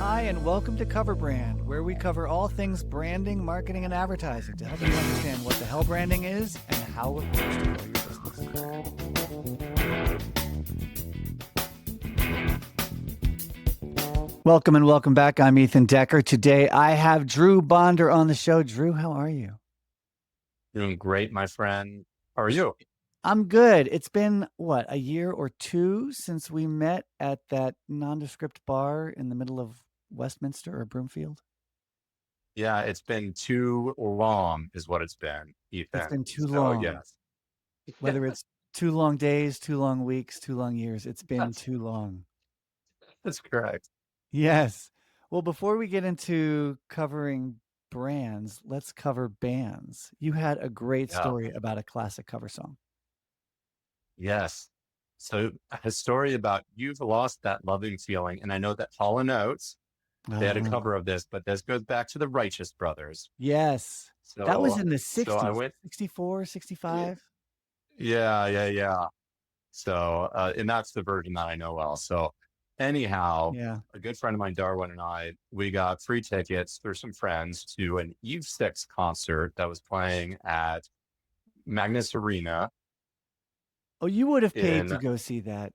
Hi, and welcome to Cover Brand, where we cover all things branding, marketing, and advertising to help you understand what the hell branding is and how it works to grow your business. Welcome and welcome back. I'm Ethan Decker. Today I have Drew Bonder on the show. Drew, how are you? Doing great, my friend. How are you? I'm good. It's been, a year or two since we met at that nondescript bar in the middle of Westminster or Broomfield? Yeah, it's been too long is what it's been, It's Ethan. been too So long. yes. Whether it's 2 long days, 2 long weeks, 2 long years, it's been That's too long. that's correct. Yes. Well, before we get into covering brands, let's cover bands. You had a great Yeah. story about a classic cover song. Yes. So a story about You've Lost That Loving Feeling. And I know that Hall & Oates, they had a Uh-huh. cover of this, but this goes back to the Righteous Brothers. Yes. That was So in the so I 60s, went, 64, yeah, 65. yeah. So and that's the version that I know well. So anyhow, Yeah. a good friend of mine, Darwin, and I, we got free tickets through some friends to an Eve Six concert that was playing at Magnus Arena Oh, you would have paid to in, go see that.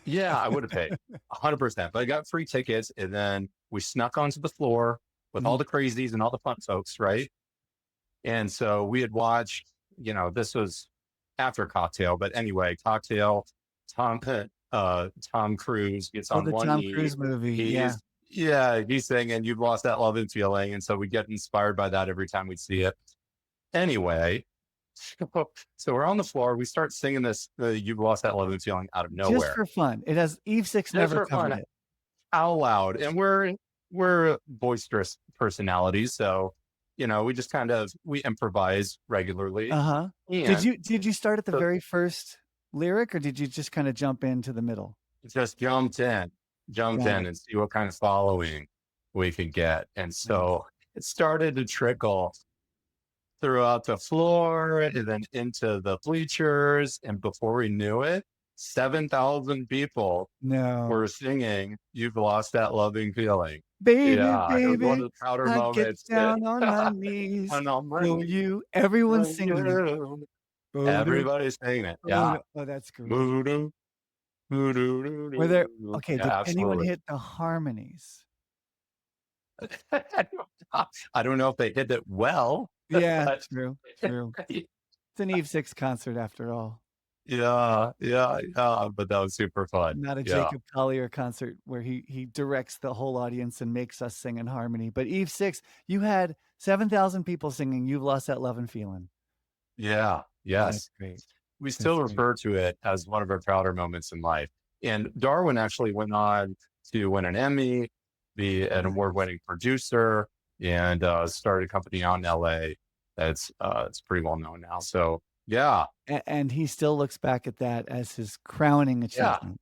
yeah, I would have paid 100%, but I got free tickets. And then we snuck onto the floor with all Mhm. the crazies and all the fun folks, right? And so we had watched, this was after Cocktail, but anyway, Cocktail, Tom, Tom Cruise gets Oh, on the one Tom knee. Cruise movie. Yeah. He's saying, "You've lost that love and feeling." And so we get inspired by that every time we see it. Anyway, so we're on the floor. We start singing this, "You've lost that love and feeling" out of Just nowhere. for fun. It has Eve 6 Just never for covered fun, it. out loud. And we're boisterous personalities. So, we just we improvise regularly. Uh-huh. Did And you did you start at the so very first lyric, or did you just kinda jump into the middle? just jumped Got in it. and see what kind of following we could get. And Nice. so it started to trickle throughout the floor and then into the bleachers. And before we knew it, 7,000 people No. were singing, "You've Lost That Loving Feeling." "Baby, Yeah, it was one baby, of the prouder I get moments. down on my knees And on my for knees, you." Everyone's for singing it. you. "Oh, Everybody's singing it. oh, Yeah. no." Oh, that's great. Voodoo, voodoo, doo, Were there doo. Okay, Yeah, did anyone absolutely. hit the harmonies? I don't know if they did it well, Yeah, but true, true. It's an Eve 6 concert after all, yeah, but that was super fun. not a Yeah, Jacob Collier concert where he directs the whole audience and makes us sing in harmony. But Eve 6, you had 7,000 people singing "You've Lost That Lovin' Feeling." yeah, That's yes. great. We That's still great. refer to it as one of our prouder moments in life. And Darwin actually went on to win an Emmy, be an Nice. award-winning producer, and started a company out in LA that's it's pretty well known now. So yeah, And he still looks back at that as his crowning yeah, achievement.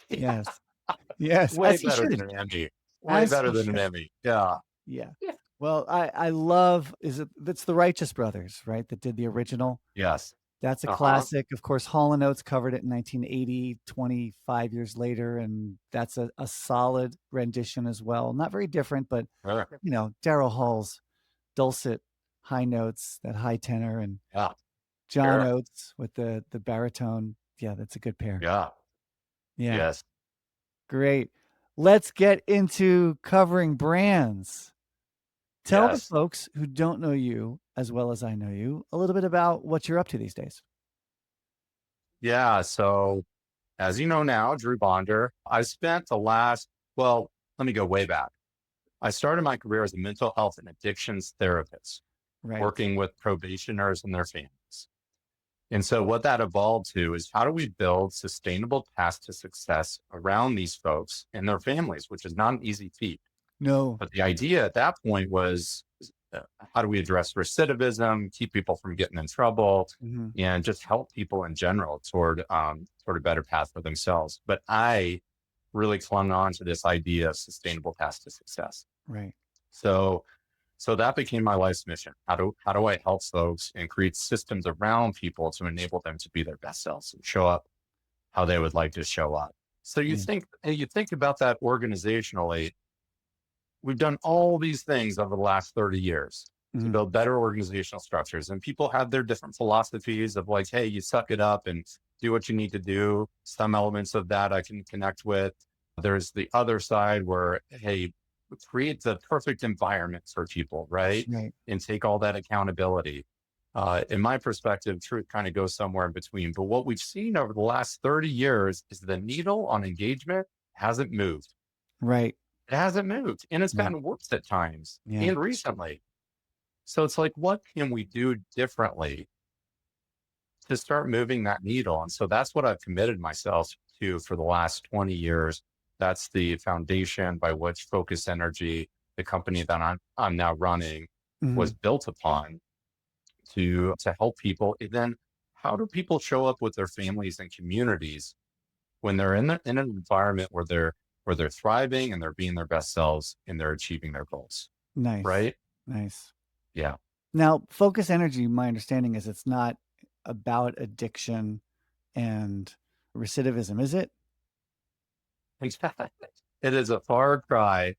Yes. Yes, way as he better than should, an Emmy. Way as better he than an should. Emmy. Yeah. Yeah. Well, I love that's the Righteous Brothers, right, that did the original? Yes. That's a Uh-huh. classic. Of course, Hall& Oates covered it in 1980, 25 years later, and that's a solid rendition as well. Not very different, but, Sure. Daryl Hall's dulcet high notes, that high tenor, and Yeah. John Sure. Oates with the baritone. Yeah, that's a good pair. Yeah. Yeah, Yes. great. Let's get into covering brands. Tell the Yes. folks who don't know you as well as I know you a little bit about what you're up to these days. Yeah. So as you know now, Drew Bonder, I spent well, let me go way back. I started my career as a mental health and addictions therapist, Right. working with probationers and their families. And so what that evolved to is how do we build sustainable paths to success around these folks and their families, which is not an easy feat. No. But the idea at that point was how do we address recidivism, keep people from getting in trouble, Mhm. and just help people in general toward a better path for themselves. But I really clung on to this idea of sustainable paths to success. Right. So so that became my life's mission. How do I help folks and create systems around people to enable them to be their best selves and show up how they would like to show up? So Yeah. you think about that organizationally. We've done all these things over the last 30 years to Mhm. build better organizational structures. And people have their different philosophies of like, hey, you suck it up and do what you need to do. Some elements of that I can connect with. There's the other side where, hey, create the perfect environment for people, right? Right. And take all that accountability. In my perspective, truth kind of goes somewhere in between. But what we've seen over the last 30 years is the needle on engagement hasn't moved. Right. It hasn't moved, and it's Yeah. gotten worse at times Yeah. and recently. So it's like, what can we do differently to start moving that needle? And so that's what I've committed myself to for the last 20 years. That's the foundation by which Focus Energy, the company that I'm now running, was Mhm. built upon to help people. And then how do people show up with their families and communities when they're in an environment where they're thriving and they're being their best selves and they're achieving their goals, Nice. right? Nice. Yeah. Now, focus energy, my understanding is it's not about addiction and recidivism, is it? Exactly. It is a far cry,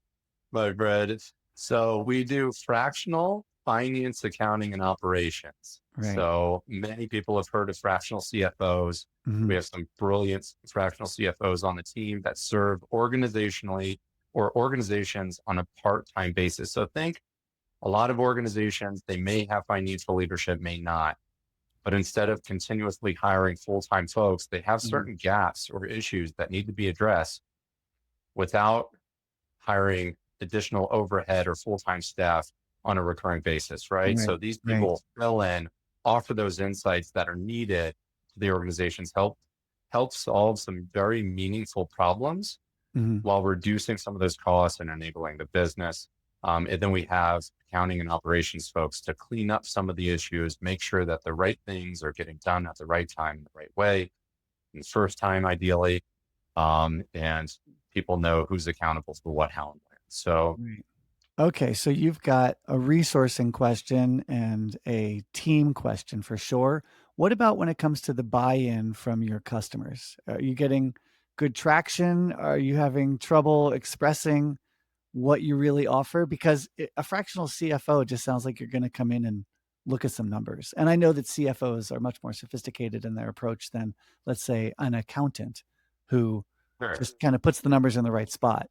my friend. So we do fractional finance, accounting, and operations. Right. So many people have heard of fractional CFOs. We Mhm. have some brilliant fractional CFOs on the team that serve organizationally or organizations on a part-time basis. So think a lot of organizations, they may have financial leadership, may not. But instead of continuously hiring full-time folks, they have Mhm. certain gaps or issues that need to be addressed without hiring additional overhead or full-time staff on a recurring basis, right? So Right. these Right. people fill in, offer those insights that are needed to the organization's help solve some very meaningful problems Mhm. while reducing some of those costs and enabling the business. And then we have accounting and operations folks to clean up some of the issues, make sure that the right things are getting done at the right time, the right way, and the first time, ideally. And people know who's accountable for what, how, and when. So, Right. Okay, so you've got a resourcing question and a team question for sure. What about when it comes to the buy-in from your customers? Are you getting good traction? Are you having trouble expressing what you really offer? Because a fractional CFO just sounds like you're going to come in and look at some numbers. And I know that CFOs are much more sophisticated in their approach than, let's say, an accountant who sure. just kind of puts the numbers in the right spot.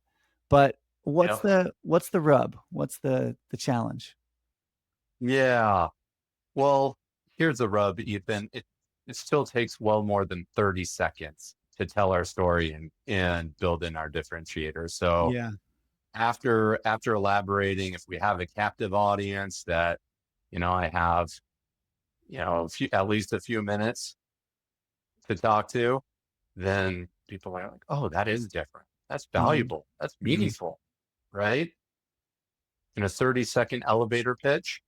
But Yeah. what's the rub? What's the challenge? Yeah. Well, here's the rub, Ethan. It still takes well more than 30 seconds to tell our story and build in our differentiator. So Yeah. after elaborating, if we have a captive audience that, I have, at least a few minutes to talk to, then people are like, oh, that is different. That's Mhm. valuable. That's Mhm. meaningful, right? In a 30-second elevator pitch,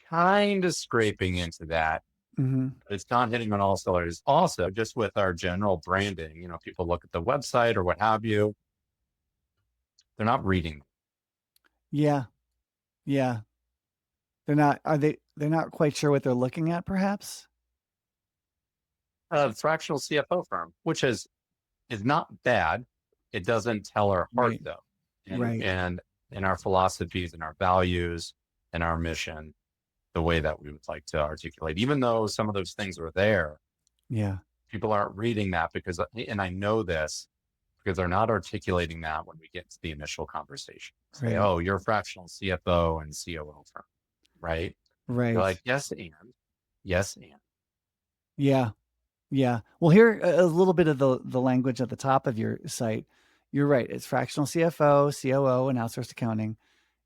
kind of scraping into that. Mhm. But it's not hitting on all cylinders. Also, just with our general branding, people look at the website or what have you, they're not reading. Yeah. Yeah. They're not quite sure what they're looking at perhaps? A fractional CFO firm, which is not bad. It doesn't tell our heart Right. though. And Right. and in our philosophies and our values and our mission, the way that we would like to articulate, even though some of those things are there, Yeah. people aren't reading that because, and I know this because they're not articulating that when we get to the initial conversation. Say, Right. oh, you're a fractional CFO and COO firm, right? You're Right. like, yes, and, Yeah. Yeah. Well, here a little bit of the language at the top of your site. You're right. It's fractional CFO, COO, and outsourced accounting.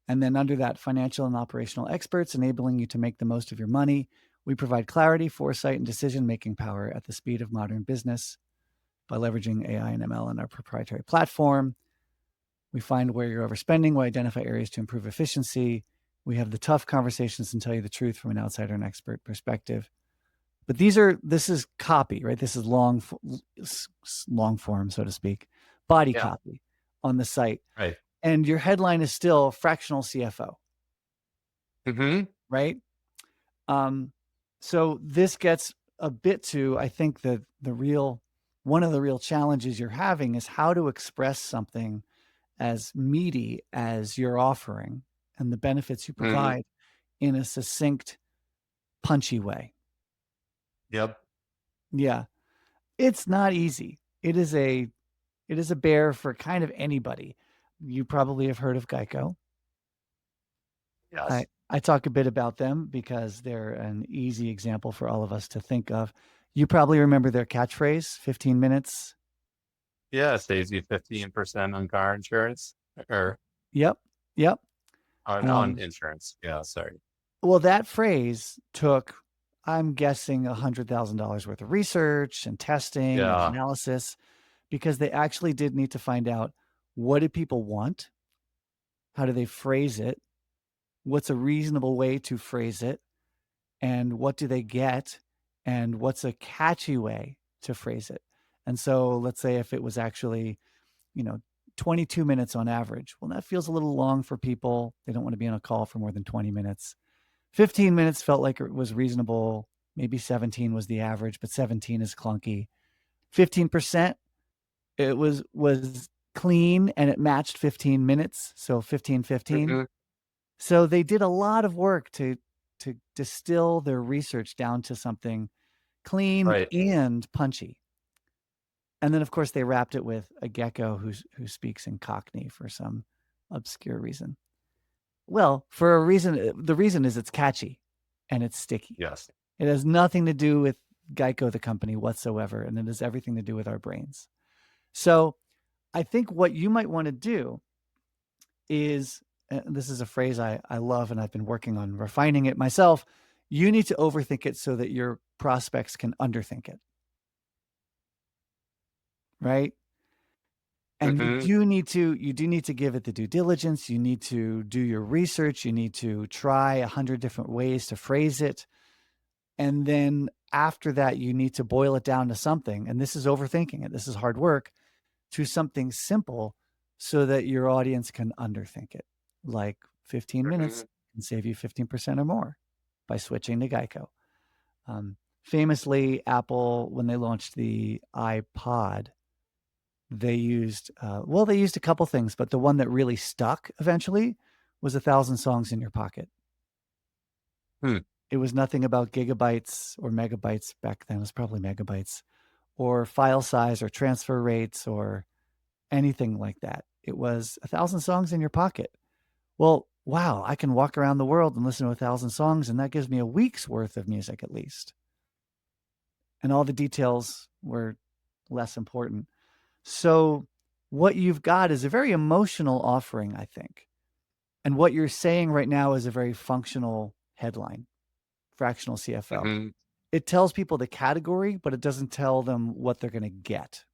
And then under that, financial and operational experts enabling you to make the most of your money. We provide clarity, foresight, and decision-making power at the speed of modern business by leveraging AI and ML in our proprietary platform. We find where you're overspending. We identify areas to improve efficiency. We have the tough conversations and tell you the truth from an outsider and expert perspective. But this is copy, right? This is long form, so to speak, body yeah, copy on the site. right. And your headline is still fractional CFO, Hmm. right? Um, so this gets a bit to, I think, the real one of the real challenges you're having is how to express something as meaty as you're offering and the benefits you Mhm. provide in a succinct, punchy way. Yep. Yeah. It's not easy. It is a bear for kind of anybody. You probably have heard of Geico. I Yes. I talk a bit about them because they're an easy example for all of us to think of. You probably remember their catchphrase, 15 minutes. Yeah, saves you 15% on car insurance or Yep. Yep. on Um, insurance. Yeah, sorry. well, that phrase took, I'm guessing, $100,000 worth of research and testing and Yeah. analysis because they actually did need to find out, what do people want? How do they phrase it? What's a reasonable way to phrase it? And what do they get? And what's a catchy way to phrase it? And so let's say if it was actually, you know, 22 minutes on average. Well, that feels a little long for people. They don't want to be on a call for more than 20 minutes. 15 minutes felt like it was reasonable. Maybe 17 was the average, but 17 is clunky. 15%, it was clean and it matched 15 minutes, so 15 15. Mhm. So they did a lot of work to distill their research down to something clean Right. and punchy. And then of course they wrapped it with a gecko who speaks in Cockney for some obscure reason. Well, for a reason, the reason is it's catchy and it's sticky. Yes. It has nothing to do with Geico, the company, whatsoever, and it has everything to do with our brains. So I think what you might want to do is, this is a phrase I love and I've been working on refining it myself. You need to overthink it so that your prospects can underthink it, right? And Mhm. you do need to give it the due diligence. You need to do your research. You need to try 100 different ways to phrase it. And then after that, you need to boil it down to something. And this is overthinking it. This is hard work, to something simple so that your audience can underthink it. Like 15 minutes Mhm. can save you 15% or more by switching to Geico. Famously, Apple, when they launched the iPod, they used, well, they used a couple things, but the one that really stuck eventually was 1,000 songs in your pocket. Hmm. It was nothing about gigabytes or megabytes back then. It was probably megabytes, or file size or transfer rates or anything like that. It was 1,000 songs in your pocket. Well, wow, I can walk around the world and listen to 1,000 songs, and that gives me a week's worth of music at least. And all the details were less important. So, what you've got is a very emotional offering, I think. And what you're saying right now is a very functional headline, fractional CFO. Mhm. It tells people the category, but it doesn't tell them what they're going to get,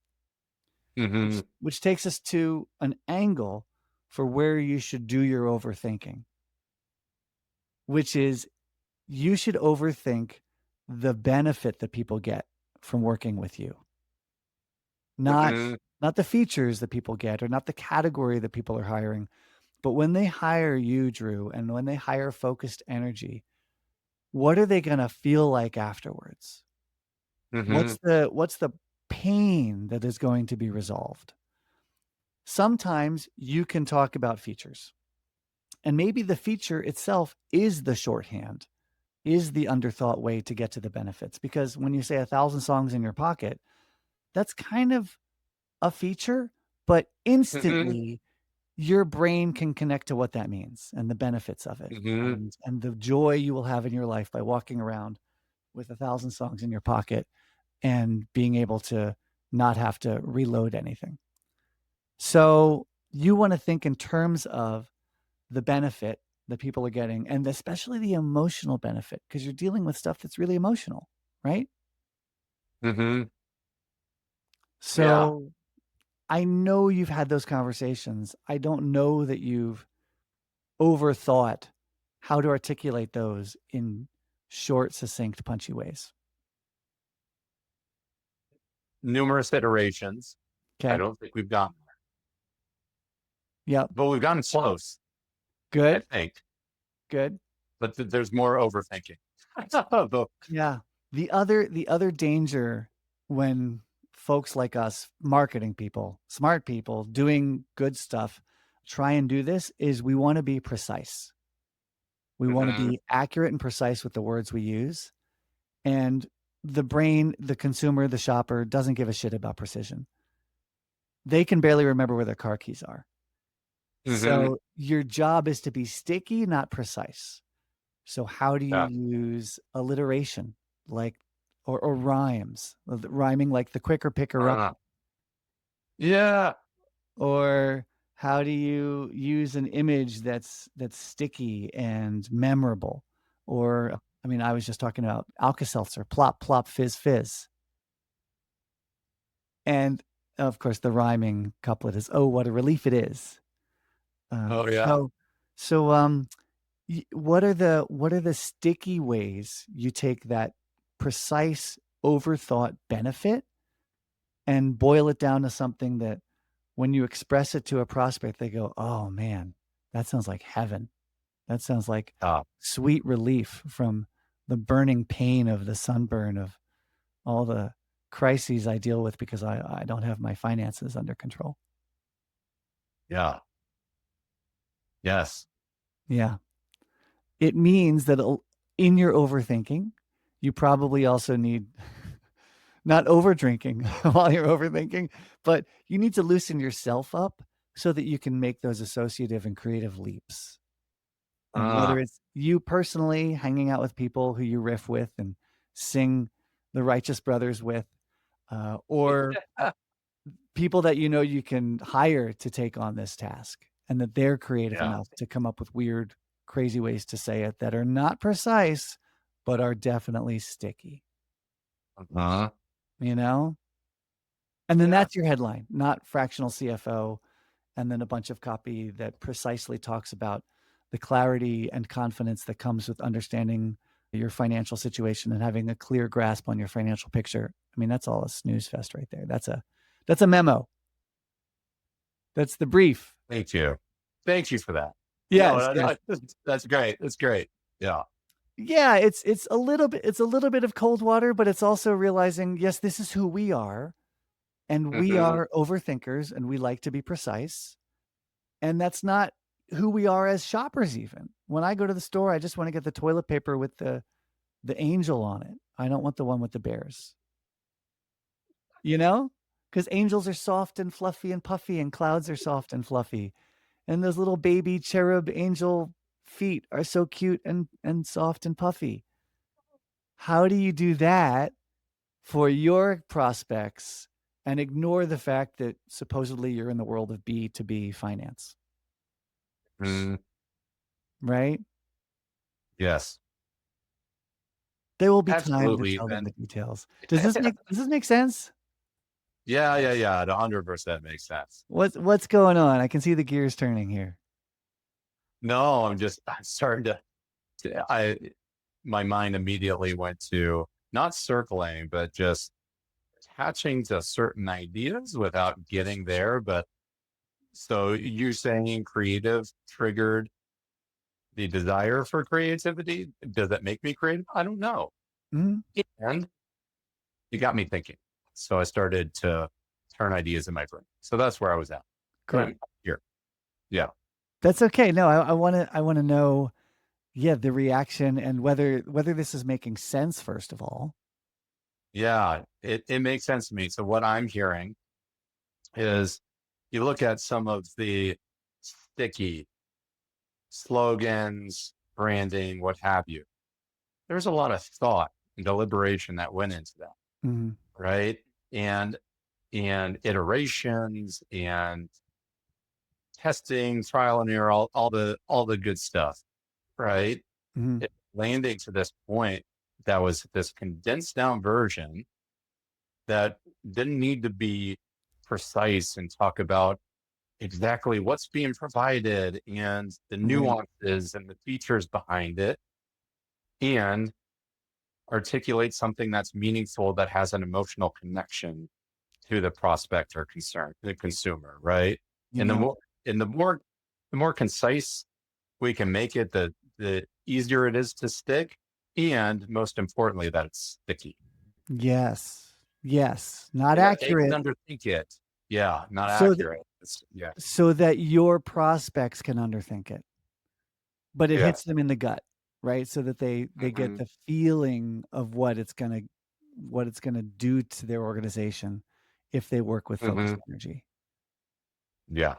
which Mhm. which takes us to an angle for where you should do your overthinking, which is, you should overthink the benefit that people get from working with you. Not Mhm. not the features that people get or not the category that people are hiring, but when they hire you, Drew, and when they hire focused energy, what are they going to feel like afterwards? Mhm. What's the pain that is going to be resolved? Sometimes you can talk about features, and maybe the feature itself is the shorthand, is the underthought way to get to the benefits. Because when you say 1,000 songs in your pocket, that's kind of a feature, but Mhm. instantly your brain can connect to what that means and the benefits of it, Mhm. and the joy you will have in your life by walking around with 1,000 songs in your pocket and being able to not have to reload anything. So you want to think in terms of the benefit that people are getting, and especially the emotional benefit, because you're dealing with stuff that's really emotional, right? Mhm. Yeah. So I know you've had those conversations. I don't know that you've overthought how to articulate those in short, succinct, punchy ways. Numerous iterations. I Okay. don't think we've gotten, Yep. but we've gotten close, I Good. think. Good. But there's more overthinking. But Yeah. The other danger when folks like us, marketing people, smart people doing good stuff, try and do this is we want to be precise. We want to Hmm. be accurate and precise with the words we use. And the brain, the consumer, the shopper doesn't give a shit about precision. They can barely remember where their car keys are. Hmm. So your job is to be sticky, not precise. So how do you Yeah. use alliteration, like or rhymes, rhyming like the quicker picker up, Uh, yeah. or how do you use an image that's sticky and memorable? Or I mean, I was just talking about Alka-Seltzer, plop plop fizz fizz, and of course the rhyming couplet is "Oh, what a relief it is." Uh, Oh, yeah. so so what are the sticky ways you take that precise, overthought benefit and boil it down to something that when you express it to a prospect, they go, "Oh, man, that sounds like heaven. That sounds like Uh, sweet relief from the burning pain of the sunburn of all the crises I deal with because I don't have my finances under control." yeah. Yes. Yeah. It means that in your overthinking, you probably also need not over drinking while you're overthinking, but you need to loosen yourself up so that you can make those associative and creative leaps. And Uh, whether it's you personally hanging out with people who you riff with and sing the Righteous Brothers with, or people that you know you can hire to take on this task and that they're creative yeah. enough to come up with weird, crazy ways to say it that are not precise, but are definitely sticky, Uh-huh. you know? And then Yeah. that's your headline, not fractional CFO, and then a bunch of copy that precisely talks about the clarity and confidence that comes with understanding your financial situation and having a clear grasp on your financial picture. I mean, that's all a snooze fest right there. That's a memo. That's the brief. Thank you. Thank you for that. No, Yes, yes. that's great. That's great. Yeah. Yeah, it's a little bit of cold water, but it's also realizing, yes, this is who we are, and we Hmm. are overthinkers and we like to be precise. And that's not who we are as shoppers even. When I go to the store, I just wanna get the toilet paper with the angel on it. I don't want the one with the bears, you know, because angels are soft and fluffy and puffy, and clouds are soft and fluffy, and those little baby cherub angel feet are so cute and soft and puffy. How do you do that for your prospects and ignore the fact that supposedly you're in the world of B2B finance, Mm, right? yes. There will be time to Absolutely. tell them And the details. Does this make sense? yeah, yeah, yeah. It 100% makes sense. What's going on? I can see the gears turning here. No, I'm starting I, my mind immediately went to not circling, but just attaching to certain ideas without getting there. But so you saying creative triggered the desire for creativity? Does that make me creative? I don't know. Mhm. And you got me thinking. So I started to turn ideas in my brain. So that's where I was at. But Great. I'm here. Yeah. That's okay. No, I wanna know, yeah, the reaction and whether this is making sense, first of all. Yeah. It makes sense to me. So what I'm hearing is you look at some of the sticky slogans, branding, what have you. There's a lot of thought and deliberation that went into that, Mhm. right? And iterations and testing, trial and error, all the good stuff, right? Mhm. It landing to this point that was this condensed down version that didn't need to be precise and talk about exactly what's being provided and the Right. nuances and the features behind it, and articulate something that's meaningful that has an emotional connection to the prospect or concern the consumer, right? And Yeah. and the more concise we can make it, the easier it is to stick, and most importantly, that it's sticky. Yes. Yes, not Yeah, they can accurate. underthink it. Yeah, not So accurate. Yeah, so that your prospects can underthink it, but it hits yes. them in the gut, right? So that they get Mhm, the feeling of what it's gonna do to their organization if they work with focused mhm. energy. Yeah.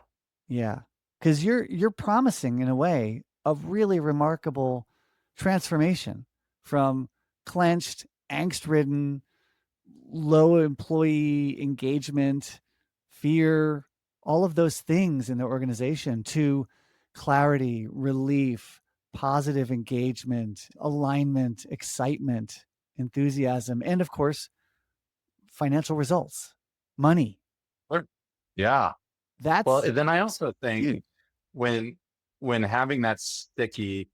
Yeah, because you're promising, in a way, a really remarkable transformation from clenched, angst-ridden, low employee engagement, fear, all of those things in the organization to clarity, relief, positive engagement, alignment, excitement, enthusiasm, and of course, financial results, money. Sure. Yeah. Well, That's then I also think huge. when when having that sticky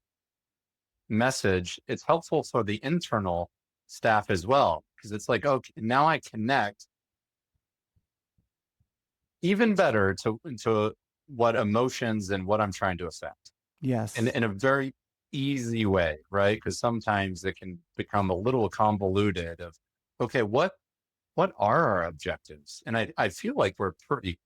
message, it's helpful for the internal staff as well. Because it's like, okay, now I connect even better to what emotions and what I'm trying to affect. Yes. In a very easy way, right? Because sometimes it can become a little convoluted of, okay, what are our objectives? And I feel like we're pretty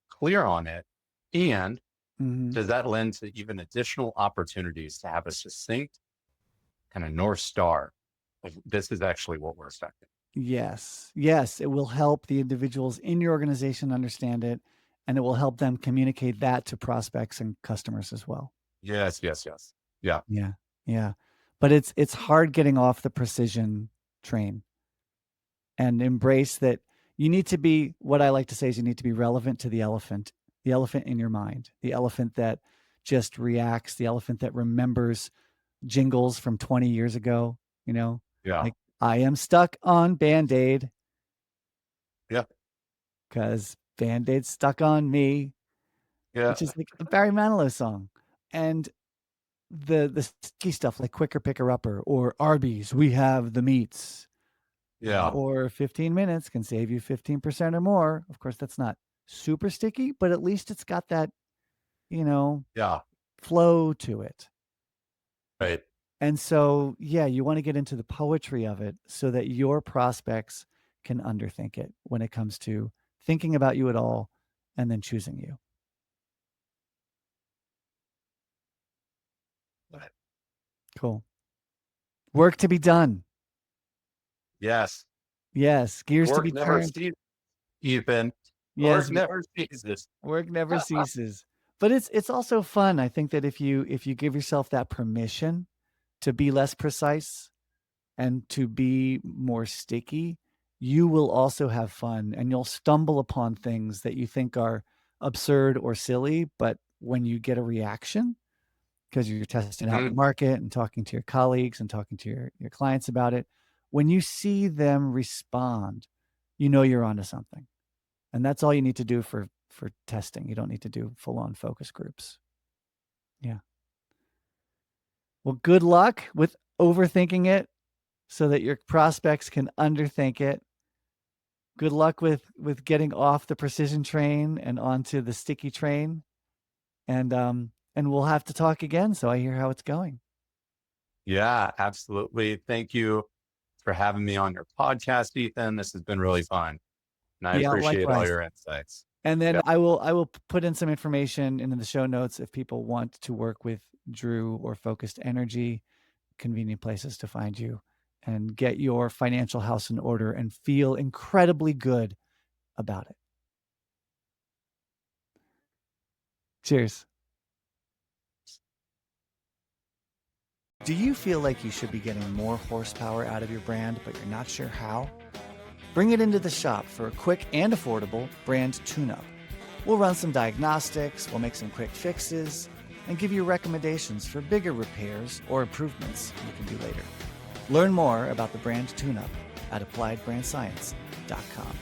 clear on it. And Mhm. does that lend to even additional opportunities to have a succinct kind of North Star of this is actually what we're expecting? Yes. Yes, it will help the individuals in your organization understand it, and it will help them communicate that to prospects and customers as well. Yes, yes, yes. Yeah. Yeah. Yeah. But it's hard getting off the precision train and embrace that you need to be, what I like to say is, you need to be relevant to the elephant in your mind, the elephant that just reacts, the elephant that remembers jingles from 20 years ago, you know, Yeah. like, I am stuck on Band-Aid Yeah. because Band-Aid's stuck on me, Yeah. which is like a Barry Manilow song. And the sticky stuff like Quicker Picker Upper or Arby's, we have the meats, Yeah. or 15 minutes can save you 15% or more. Of course, that's not super sticky, but at least it's got that, you know, Yeah. flow to it. Right. And so, yeah, you want to get into the poetry of it so that your prospects can underthink it when it comes to thinking about you at all and then choosing you. Right. Cool. Work to be done. Yes. Yes. Gears to Work be never turned. ceases, Ethan. Work Yes. never ceases. Work never ceases. But it's also fun. I think that if you give yourself that permission to be less precise and to be more sticky, you will also have fun and you'll stumble upon things that you think are absurd or silly, but when you get a reaction, because you're testing out in the Mhm. market and talking to your colleagues and talking to your clients about it, when you see them respond, you know you're onto something. And that's all you need to do for testing. You don't need to do full on focus groups. Yeah. Well, good luck with overthinking it so that your prospects can underthink it. Good luck with getting off the precision train and onto the sticky train. And we'll have to talk again so I hear how it's going. Yeah, absolutely. Thank you for having me on your podcast, Ethan. This has been really fun. And I Yeah, appreciate all likewise. your insights. And Yeah. then I will put in some information into the show notes if people want to work with Drew or Focused Energy, convenient places to find you and get your financial house in order and feel incredibly good about it. Cheers. Do you feel like you should be getting more horsepower out of your brand, but you're not sure how? Bring it into the shop for a quick and affordable brand tune-up. We'll run some diagnostics, we'll make some quick fixes, and give you recommendations for bigger repairs or improvements you can do later. Learn more about the brand tune-up at appliedbrandscience.com.